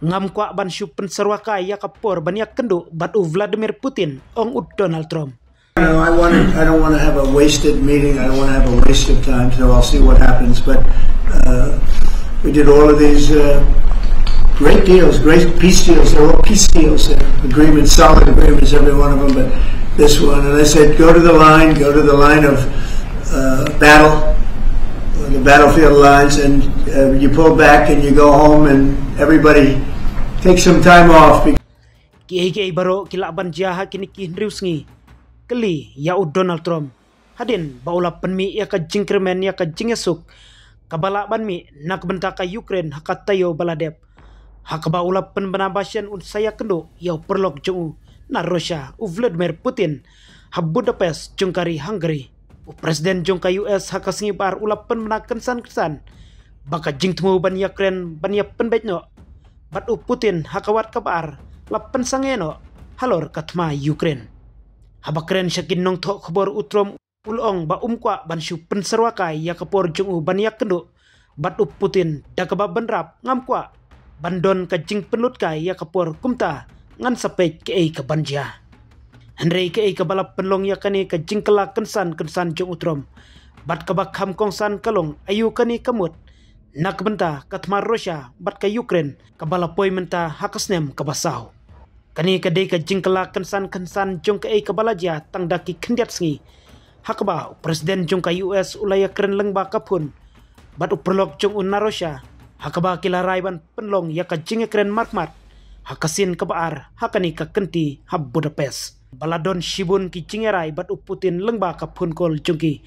ngam kwa ban syupen serwaka ya kapor banyak kendu bat u Vladimir Putin ong u Donald Trump. I don't want to have a wasted meeting. I don't want to have a waste of time. So I'll see what happens. But we did all of these great deals, great peace deals. They're all peace deals. Agreements, solid agreements, every one of them. But this one, and I said, go to the line of battle, the battlefield lines, and you pull back and you go home, and everybody take some time off. Kiai baro kilaban jaha kini kihnriusngi. Kali ya u Donald Trump hadin baula penmi ya ka jingkremen ya ka jingesuk kabala banmi nak benta ka Ukraine hakatayo baladep hakbaula pen banabasyan un saya kendo ya perlok jung na Russia u Vladimir Putin ha Budapest jungkari Hungary u presiden jungka US hakasingi bar ulap pen menakan san baka jingtmu ban Ukraine ban ya penbetno bat u Putin hakawat kabar lapen sangeno halor katma Ukraine. Habakren syakin nong tok khabor utrom ulong ba umkwa ban syu penserwakai ya kapor jung u ban yak kendo bat u Putin dakaba benrap ngamkwa bandon ka jing penlutkai ya kapor kumta ngan sapek ke ka banja Henry ke ka balap penlong ya kani ka jing kala kensan jung utrom bat ka bakham kongsan kalong ayu kani kamut nak benta katma Russia bat ka Ukraine ka balapoi menta hakasnem ka basau kani kadai ka jingkala kensan jong ka balaja tang daki kendiat sngi hakba presiden jong ka US ulaya keren lengba kapun bat uperlok jong un Russia hakba kilarai ban penlong ya ka jinge keren markmat hakasin ka baar hakani ka kenti hab Budapest baladon shibun ki jingerai bat Putin lengba kapun kol jongki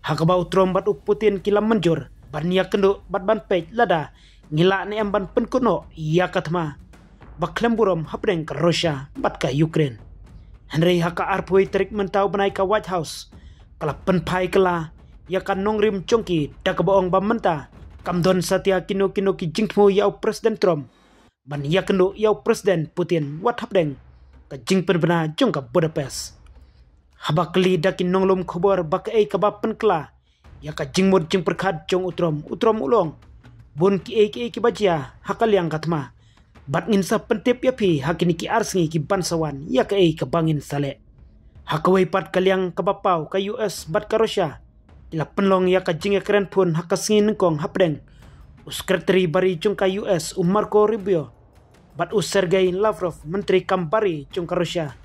hakba utrom bat Putin kilam menjur ban ya kendo bat ban pej lada ngila ne amban penkuno ya katma baklem burom hapdeng ke Russia bat ka Ukraine. Henry haka arpoi terik mentau benai ka White House kala penpai kala ya kan nongrim chongki dakabaong bamenta kamdon satya kino ki jingtmu yau Presiden Trump ban ya kendo yau Presiden Putin wat hapdeng ka jingpen bena jong ka Budapest. Habakli dakin nonglum khobor bakai ka bapen kala ya ka jingmud jing perkhat jong utrom ulong bun ki bajia hakal yang katma bat ngin sa pentep ya pi hakini ki arsengi ki bansawan ya ka bangin sale hakawai pat kalyang kabapau ka US bat ka Russia ila penlong ya ka jinge keren pun hakasngin kong hapdeng sekretari bari jung ka US Marco Rubio bat Sergei Lavrov menteri kambari jung ka Russia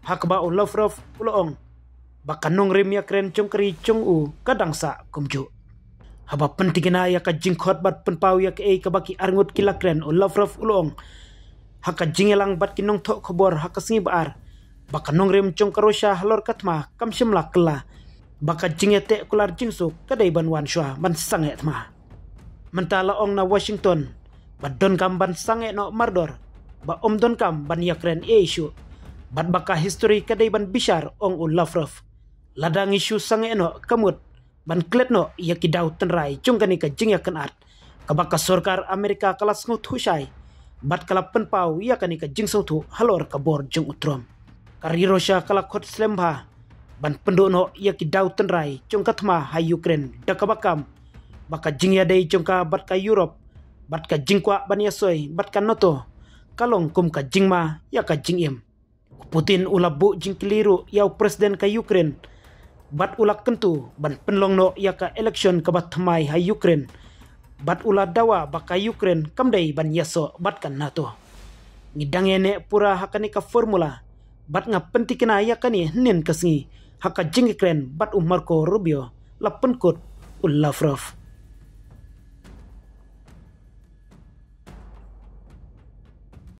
hakba Lavrov uloong bakanong rim ya keren jung kari jung kadang sa kumju haba pentingna ya ka jingkhot bat penpau ya ka baki arngut kilakren Lavrov ulong haka jingelang bat kinong tok khobor haka singi baar baka nongrem chong karosha halor katma kamshimla kala baka jingete kular jingsu kadai ban wan shwa ban sange tma mentala ong na Washington badon kam ban sange no mardor ba don kam ban yakren issue bat baka history kadai ban bishar ong Lavrov ladang issue sange no kamut ban klet no ya kidau tenrai chung kani ka jing ya kan art kabaka sarkar Amerika kalas ngut husai bat kala penpau ya kani ka jing sautu halor kabor jung utrom kari Russia kala khot slemba ban pendu no ya kidau tenrai chung katma ha Ukraine dakabakam baka jing ya dei chung ka bat ka Europe bat ka jing kwa ban ya soi bat ka noto kalong kum ka jing ma ya ka jing im Putin ulabu jing keliru ya presiden ka Ukraine bat ulak kentu ban penlong no ya ka election ka bat thamai ha Ukraine bat ula dawa baka Ukraine kamdai ban yaso bat kan NATO ngidang ene pura hakani ka formula bat nga pentikena ya kani nen kasngi haka jing Ukraine bat Marco Rubio la penkut Lavrov